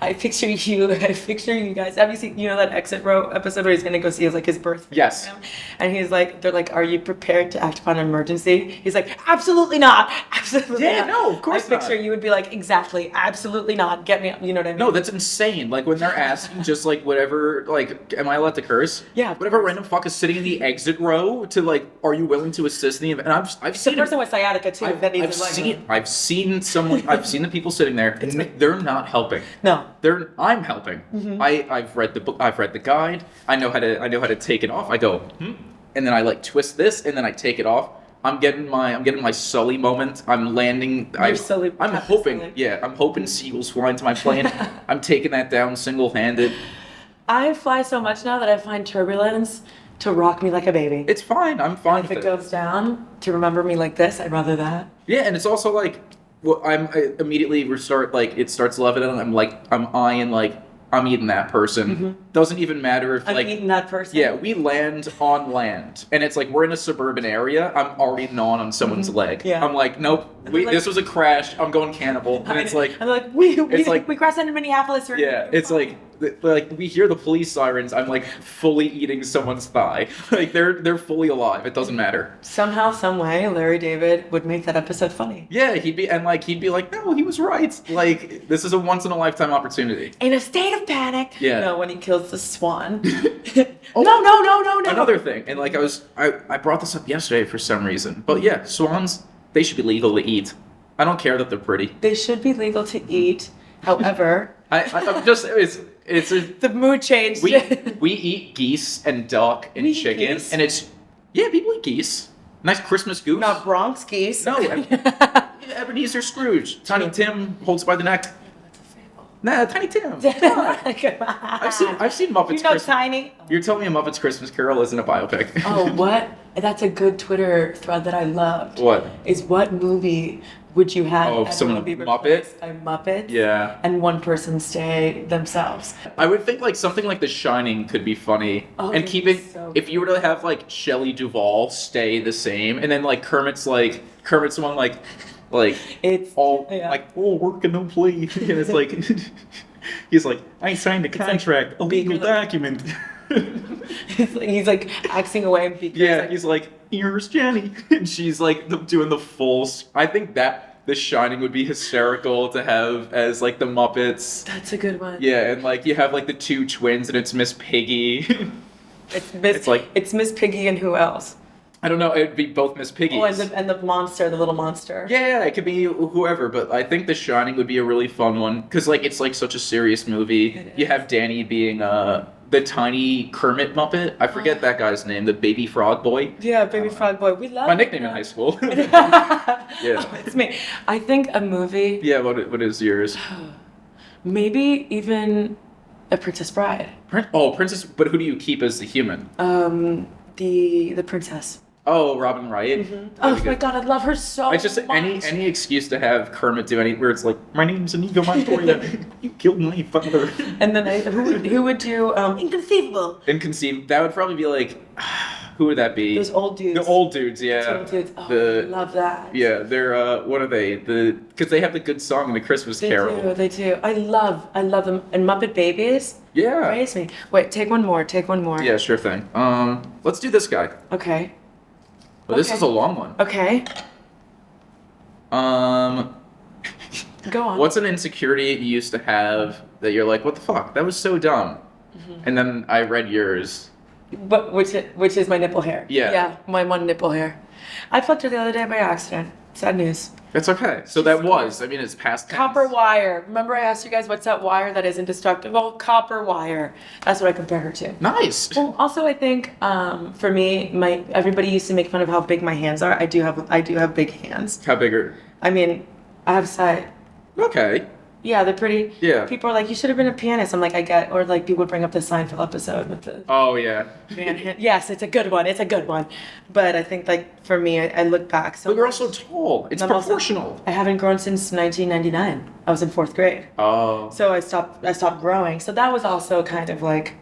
I picture you guys. Have you seen, that Exit Row episode where he's going to go see his birth? Yes. And they're like, "Are you prepared to act upon an emergency?" He's like, "Absolutely not. Absolutely Yeah, not." no, of course I picture not. you would be like, "Exactly. Absolutely not. Get me up." You know what I mean? No, that's insane. Like when they're asking just like whatever, like, am I allowed to curse? Yeah, of Whatever course. random fuck is sitting in the exit row to like, are you willing to assist in the event? And I've The seen person with sciatica too. that needs I've seen the people sitting there. And they're not helping. No. I'm helping. I've read the book. I've read the guide. I know how to take it off. I go, and then I like twist this, and then I take it off. I'm getting my Sully moment. I'm landing. I'm Captain hoping. Sully. Yeah, I'm hoping seagulls fly into my plane. I'm taking that down single-handed. I fly so much now that I find turbulence to rock me like a baby. It's fine. I'm fine If with it it. goes down, to remember me like this, I'd rather that. Yeah, and it's also like, I immediately restart. Like it starts leveling. I'm eyeing like. I'm eating that person. Doesn't even matter if I'm like eating that person. yeah, we land on land, and it's like we're in a suburban area. I'm already gnawing on someone's leg. Yeah. I'm like, nope, this was a crash. I'm going cannibal, and it's like, I'm like, we it's like- crossed into Minneapolis. yeah, it's like like we hear the police sirens, I'm like fully eating someone's thigh. Like they're fully alive. It doesn't matter. Somehow, some way, Larry David would make that episode funny. Yeah, he'd be like, no, he was right. Like this is a once in a lifetime opportunity. In a state of panic. Yeah. No, when he kills the swan. Oh, no. Another thing, and like I brought this up yesterday for some reason, but yeah, swans, they should be legal to eat. I don't care that they're pretty. They should be legal to eat. However, I'm just the mood changed. we eat geese and duck and We eat chicken, geese? and it's people eat geese. Nice Christmas goose. Not Bronx geese. No, Ebenezer Scrooge. Tiny Tim holds by the neck. That's a fable. Nah, Tiny Tim. Come on. I've seen Muppets. You know Christmas. Tiny? You're telling me a Muppets Christmas Carol isn't a biopic? Oh, what? That's a good Twitter thread that I loved. What? Is what movie would you have Oh, ever someone be Muppet? replaced by Muppets? Yeah. And one person stay themselves. I would think like something like The Shining could be funny, Oh, and that'd keeping be so if you were to have like Shelley Duvall stay the same, and then like Kermit's one like It's all yeah. like all work and no play, and it's like he's like I signed a contract, a legal being- document. he's like axing away and being Yeah, he's like, here's Jenny, and she's like doing the full. I think that The Shining would be hysterical to have as like the Muppets. That's a good one. Yeah, and like you have like the two twins, and it's Miss Piggy. It's Miss Piggy and who else? I don't know. It'd be both Miss Piggies. Oh, and the monster, the little monster. Yeah, it could be whoever, but I think The Shining would be a really fun one because like it's like such a serious movie. It You is. have Danny being the tiny Kermit Muppet. I forget that guy's name, the baby frog boy. Yeah, Baby Frog Boy. We love My it. nickname in high school. Yeah. It's me. I think a movie, Yeah, what is yours? maybe even A Princess Bride. Princess. But who do you keep as the human? The princess. Oh, Robin Wright. Oh my god, I love her so I just much. any excuse to have Kermit do any where it's like, my name's Inigo Montoya. You killed my father. And then who would do Inconceivable? Inconceivable. That would probably be like, who would that be? Those old dudes. The old dudes, yeah. Old dudes. Oh, I love that. Yeah, they're what are they? Because they have the good song in the Christmas Carol. They do. I love them. And Muppet Babies. Yeah. Praise me. Wait, take one more. Yeah, sure thing. Let's do this guy. Okay. Well, this Okay. is a long one. Okay. Go on. What's an insecurity you used to have that you're like, what the fuck? That was so dumb. And then I read yours. But which is my nipple hair. Yeah. Yeah, my one nipple hair. I fucked her the other day by accident. Sad news. It's okay. So that was. I mean, it's past tense. Copper wire. Remember I asked you guys what's that wire that is indestructible? Copper wire. That's what I compare her to. Nice. Well, also I think for me, everybody used to make fun of how big my hands are. I do have big hands. How big are? I mean, I have size. Okay. Yeah, they're pretty. Yeah. People are like, you should have been a pianist. I'm like, I get, or like people would bring up the Seinfeld episode with the Oh yeah. man hand. Yes, it's a good one. It's a good one. But I think like for me, I look back. So But you're also tall. It's I'm also- proportional. I haven't grown since 1999. I was in 4th grade. Oh. So I stopped growing. So that was also kind of like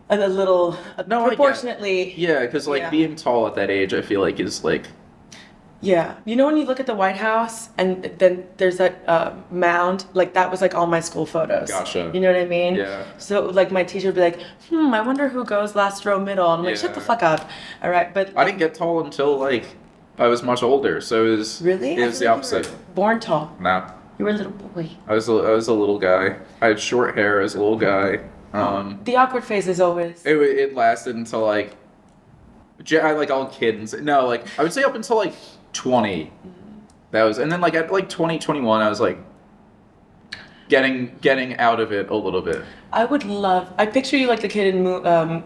a little No, I get it. proportionately. Yeah, because like Yeah. being tall at that age, I feel like is like. Yeah. You know when you look at the White House and then there's that mound, like that was like all my school photos. Gotcha. You know what I mean? Yeah. So like my teacher would be like, I wonder who goes last row middle. And I'm like, shut the Yeah. fuck up. All right. But I didn't get tall until like I was much older, so it was really? It was the opposite. Born tall. No, You were a little boy. I was a little guy. I had short hair as a little guy. The awkward phase is always. It lasted until like, like all kids. No, like I would say up until like 20. That was, and then like at like 20, 21, I was like getting out of it a little bit. I picture you like the kid in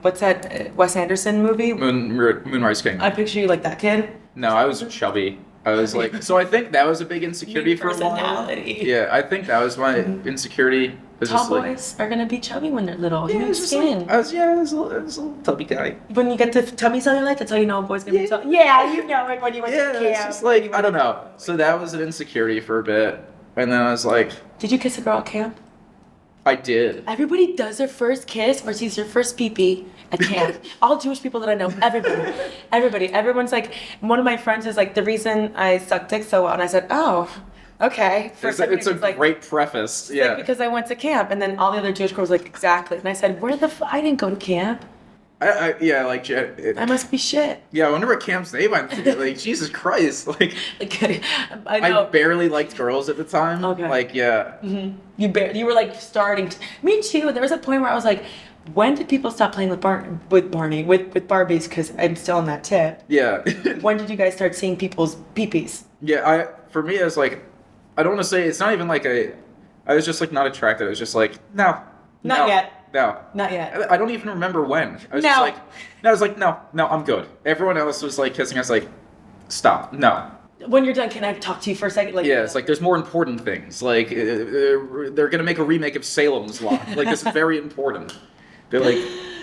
what's that Wes Anderson movie? Moonrise King. I picture you like that kid. No, I was chubby. I was like, so I think that was a big insecurity for a while. Personality. Yeah, I think that was my insecurity. Was Tall just like, boys are gonna be chubby when they're little. yeah, You it need was just skin. like, I was a little tubby guy. When you get to tummy cellulite, that's how you know a boy's gonna be tall. Yeah, you know it when you went to Yeah, camp. it's just like, I don't know. So that was an insecurity for a bit. And then I was like, Did you kiss a girl at camp? I did. Everybody does their first kiss or sees their first pee-pee at camp. All Jewish people that I know, everybody. Everyone's like, one of my friends is like, the reason I suck dick so well. And I said, oh, Okay. For a second, It's a it was like, great preface. it's Yeah. like, because I went to camp, and then all the other Jewish girls were like, exactly. And I said, I didn't go to camp. Yeah, like I must be shit. yeah, I wonder what camps they went to. Like, Jesus Christ, like Like, I I know. barely liked girls at the time. Okay. Like, yeah. You were like starting to, me too. There was a point where I was like, when did people stop playing with Barbies? Because I'm still on that tip. Yeah. When did you guys start seeing people's peepees? Yeah, for me, I was like, I don't want to say, it's not even like I was just like not attracted. I was just like, no. Not no, yet. No. Not yet. I don't even remember when. I was No. just like, no, I'm good. Everyone else was like kissing. I was like, stop, no. When you're done, can I talk to you for a second? Like, Yeah, it's like there's more important things. Like they're gonna make a remake of Salem's Lot. Like this is very important. They're like,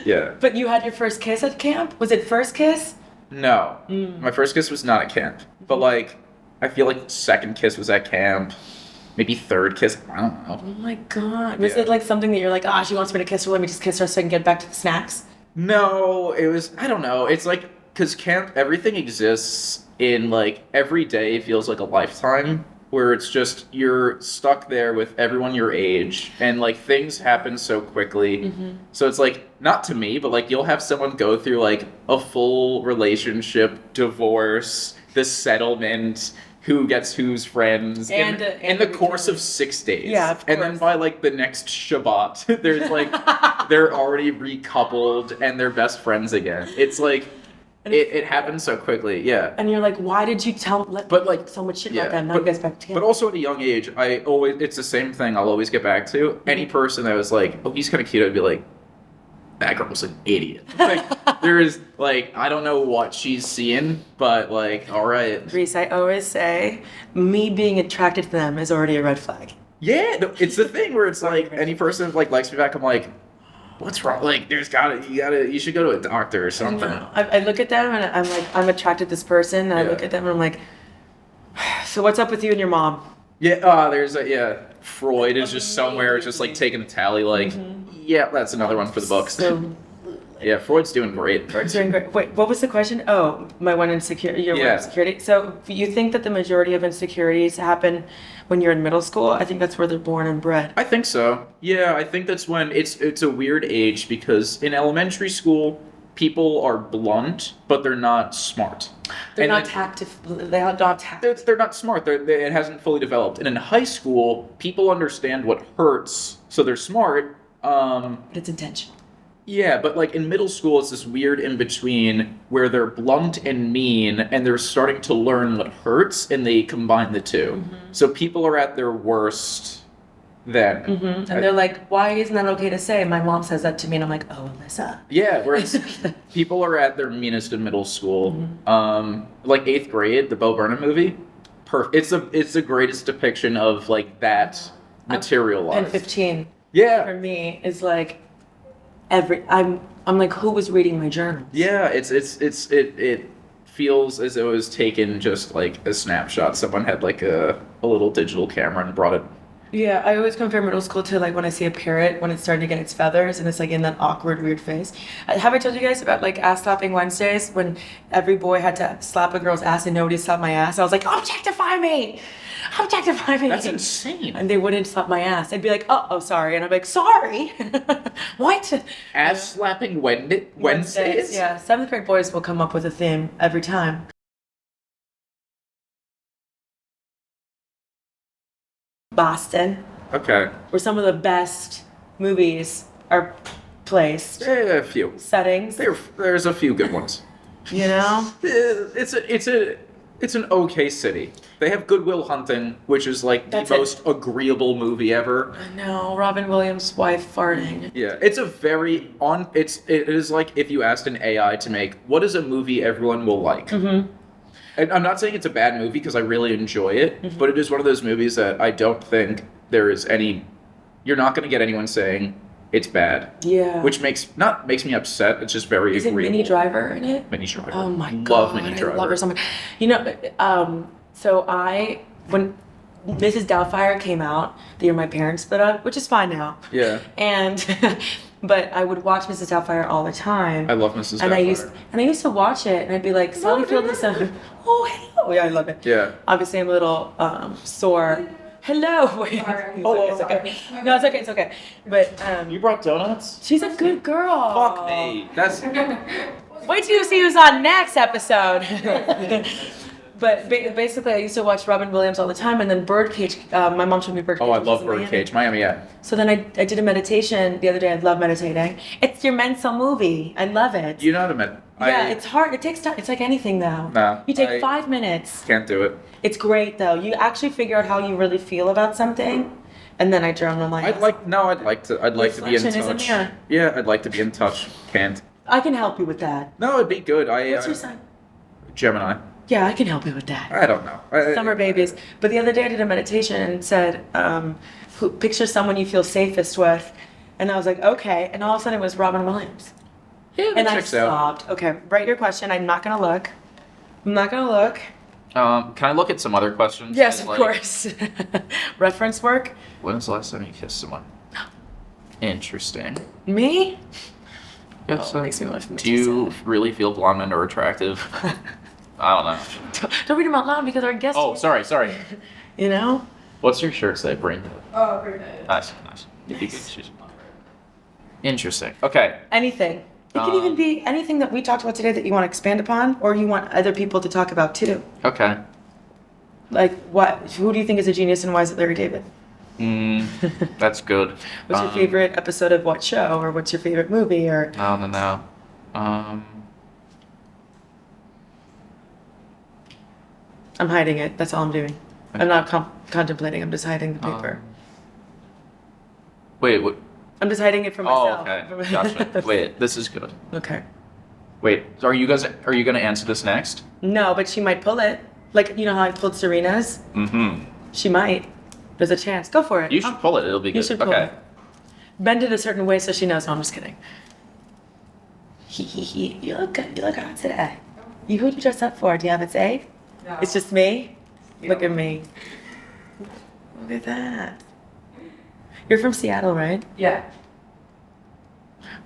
yeah. But you had your first kiss at camp? Was it first kiss? No, my first kiss was not at camp. But like, I feel like second kiss was at camp. Maybe third kiss. I don't know. Oh my god. Was Yeah. it like something that you're like, she wants me to kiss her, let me just kiss her so I can get back to the snacks? No, it was. I don't know. It's like because camp, everything exists in like every day feels like a lifetime. Where it's just you're stuck there with everyone your age, and like things happen so quickly. So it's like not to me, but like you'll have someone go through like a full relationship, divorce, the settlement, who gets whose friends, And in the course of return. 6 days. Yeah, of And then course. by like the next Shabbat, there's like they're already recoupled and they're best friends again. It's like it happens so quickly. Yeah. And you're like, why did you But, like, so much shit yeah, about that? Now but- you guys back together. But also at a young age, it's the same thing I'll always get back to. Any person that was like, oh, he's kind of cute, I'd be like, that girl's an idiot. Like, there is, like, I don't know what she's seeing, but, like, all right. Reece, I always say, me being attracted to them is already a red flag. Yeah, no, it's the thing where it's like, any person, like, likes me back, I'm like, what's wrong? Like, you should go to a doctor or something. I look at them and I'm like, I'm attracted to this person. And I look Yeah. at them and I'm like, so what's up with you and your mom? Yeah, Freud is just somewhere, just, like, taking a tally, like, yeah, that's another one for the books. So, Yeah, Freud's doing great. doing great. Wait, what was the question? Oh, my one insecurity. Your one Yeah. insecurity. So you think that the majority of insecurities happen when you're in middle school? I think that's where they're born and bred. I think so. Yeah, I think that's when it's a weird age because in elementary school, people are blunt, but they're not smart. They're And not then- tactive. They're not tactive. They're not smart. It hasn't fully developed. And in high school, people understand what hurts, so they're smart. But it's intentional. Yeah, but like in middle school, it's this weird in between where they're blunt and mean, and they're starting to learn what hurts, and they combine the two. So people are at their worst then. And they're like, why isn't that okay to say? My mom says that to me, and I'm like, oh, Alyssa. Yeah, whereas people are at their meanest in middle school. Like 8th grade, the Bo Burnham movie. It's the greatest depiction of like that materialized. And 15 Yeah. for me is like I'm like, who was reading my journal? Yeah, it feels as though it was taken just like a snapshot. Someone had like a little digital camera and brought it. Yeah, I always compare middle school to like when I see a parrot when it's starting to get its feathers and it's like in that awkward, weird face. Have I told you guys about like ass slapping Wednesdays when every boy had to slap a girl's ass and nobody slapped my ass? I was like, objectify me! Objectify me! That's insane. And they wouldn't slap my ass. I'd be like, oh, sorry. And I'm like, sorry? What? Ass slapping Wednesdays? Yeah, 7th grade boys will come up with a theme every time. Boston, Okay. where some of the best movies are placed. Yeah, a few. Settings, There's a few good ones. you know? It's an okay city. They have Goodwill Hunting, which is like That's the it. most agreeable movie ever. No, Robin Williams' wife farting. Yeah, it's a very it is like if you asked an AI to make what is a movie everyone will like. And I'm not saying it's a bad movie because I really enjoy it, but it is one of those movies that I don't think there is any. You're not going to get anyone saying it's bad. Yeah. Which makes me upset. It's just very Is it agreeable. Minnie Driver in it? Minnie Driver. Oh my Love god, Minnie I Driver. love her so much. You know, so when Mrs. Doubtfire came out, the year my parents split up, which is fine now. Yeah. And but I would watch Mrs. Doubtfire all the time. I love Mrs. And Doubtfire. I used to watch it, and I'd be like, Sally Field is oh hello. Oh yeah, I love it. Yeah. Obviously, I'm a little sore. Hello. Wait. It's okay. No, it's okay. It's okay. But You brought donuts? she's a good girl. Fuck me. That's. Wait till you see who's on next episode. But basically, I used to watch Robin Williams all the time, and then Birdcage. My mom showed me Birdcage. Oh, I which was love in Miami. Birdcage. Miami, yeah. So then I did a meditation the other day. I love meditating. It's your mental movie. I love it. You know what I meant. Yeah, it's hard. It takes time. It's like anything, though. No, You take I- 5 minutes. Can't do it. It's great, though. You actually figure out how you really feel about something, and then I journal. I'm like, I'd like to be in Reflection is a touch. mirror. Yeah, I'd like to be in touch. Can't. I can help you with that. No, it'd be good. What's your sign? Gemini. Yeah, I can help you with that. I don't know. Summer babies. But the other day I did a meditation and it said, picture someone you feel safest with. And I was like, okay. And all of a sudden it was Robin Williams. Yeah, that And I checks out. sobbed. Okay, write your question. I'm not going to look. I'm not going to look. Can I look at some other questions? Yes, of Like, course. Reference work? When was the last time you kissed someone? Interesting. Me? Yes. Oh, it makes me want to Do you really feel blonde men are attractive? I don't know. Don't read them out loud because our guests. Oh, sorry. You know? What's your shirt say? Bring it. Oh, very nice. Nice. You good shoes. Interesting. Okay. Anything. It can even be anything that we talked about today that you want to expand upon or you want other people to talk about too. Okay. Like what? Who do you think is a genius and why is it Larry David? That's good. What's your favorite episode of what show or what's your favorite movie or I don't know. I'm hiding it. That's all I'm doing. I'm not contemplating. I'm just hiding the paper. Wait, what? I'm just hiding it from Oh, myself. okay. Gotcha. Wait, this is good. Okay. Wait, are you gonna answer this next? No, but she might pull it. Like, you know how I pulled Serena's? Mm-hmm. She might. There's a chance. Go for it. You should pull it. It'll be good. You should pull Okay. it. Bend it a certain way so she knows. No, I'm just kidding. You look good. You look hot today. Who'd you dress up for? Do you have it saved? No. It's just me? Look at me. Look at that. You're from Seattle, right? Yeah.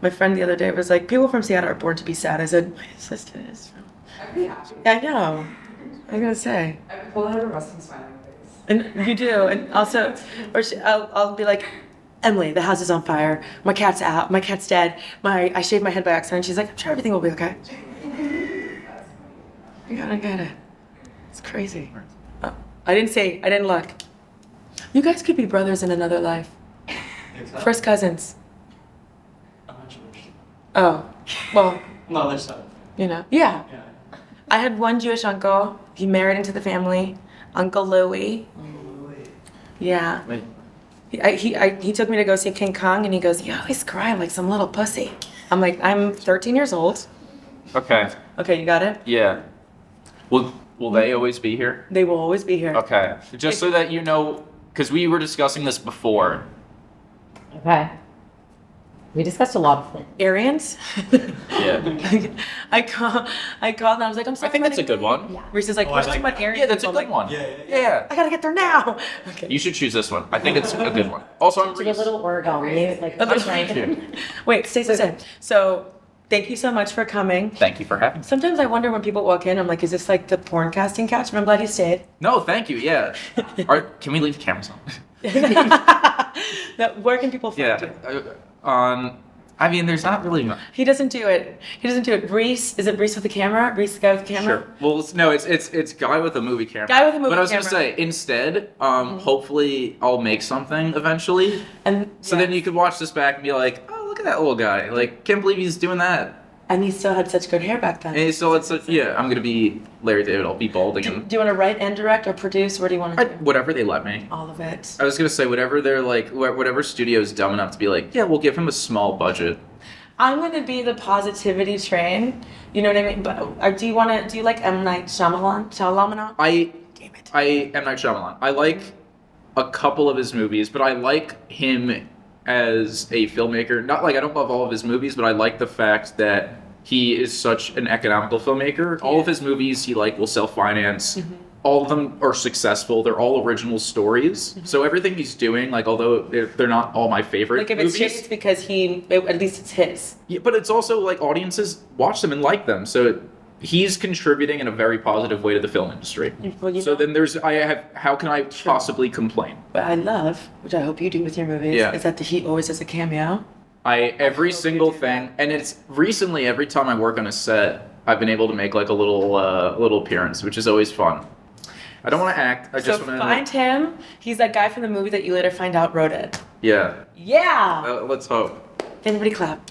My friend the other day was like, people from Seattle are born to be sad. I said, my sister is from... I'm pretty happy. Yeah, I know. I'm going to say. I pull out a resting smile on my face. And you do. And also, I'll be like, Emily, the house is on fire. My cat's out. My cat's dead. I shaved my head by accident. She's like, I'm sure everything will be okay. You gotta get it. It's crazy. Oh, I didn't look. You guys could be brothers in another life. First cousins. I'm not Jewish. Oh, well, No, there's not. you know. Yeah. Yeah. I had one Jewish uncle. He married into the family. Uncle Louie. Yeah. Wait. He took me to go see King Kong, and he goes, "You always cry like some little pussy." I'm like, I'm 13 years old. Okay. Okay, you got it? Yeah. Will they always be here? They will always be here. Okay. Just so that you know, because we were discussing this before. Okay. We discussed a lot of things. Arians? Yeah. I called and I was like, I'm sorry. I think that's a good one. Reese is like, Oh, I where's like too much that. Arians? Yeah, that's a I'm good like, one. Yeah. I gotta get there now. Okay. You should choose this one. I think it's a good one. Also, I'm It's like a little origami, like That's right. Wait, stay the same. So, thank you so much for coming. Thank you for having me. Sometimes I wonder when people walk in, I'm like, is this like the porn casting couch? But I'm glad you stayed. No, thank you. Yeah. Can we leave the cameras on? Now, where can people find you? Yeah. I mean, there's not really much. He doesn't do it. Reese, is it Reese with the camera? Reese the guy with the camera? Sure. Well, no, it's guy with a movie camera. Guy with a movie But I was camera. gonna say instead, hopefully I'll make something eventually. And So then you could watch this back and be like, oh, look at that little guy. Like, can't believe he's doing that. And he still had such good hair back then. And he's still, yeah, I'm gonna be Larry David. I'll be balding Do and you want to write and direct or produce? What do you want to do? whatever they let me. All of it. I was gonna say whatever they're like, whatever studio's dumb enough to be like, yeah, we'll give him a small budget. I'm going to be the positivity train. You know what I mean? But do you like M. Night Shyamalan? Damn it. I M. Night Shyamalan. I like a couple of his movies, but I like him as a filmmaker. Not like I don't love all of his movies, but I like the fact that he is such an economical filmmaker. All of his movies he will self-finance. Mm-hmm. All of them are successful. They're all original stories. So everything he's doing, although they're not all my favorite Like if movies. it's his, it's because at least it's his. Yeah, but it's also like audiences watch them and like them. So he's contributing in a very positive way to the film industry. Well, you So know, then how can I possibly complain? what I love, which I hope you do with your movies, Yeah. is that he always has a cameo. Every hope you single do thing, that. and it's recently every time I work on a set, I've been able to make like a little appearance, which is always fun. I don't want to act. I So just want to. find him. He's that guy from the movie that you later find out wrote it. Yeah. Yeah. Let's hope. Everybody clap.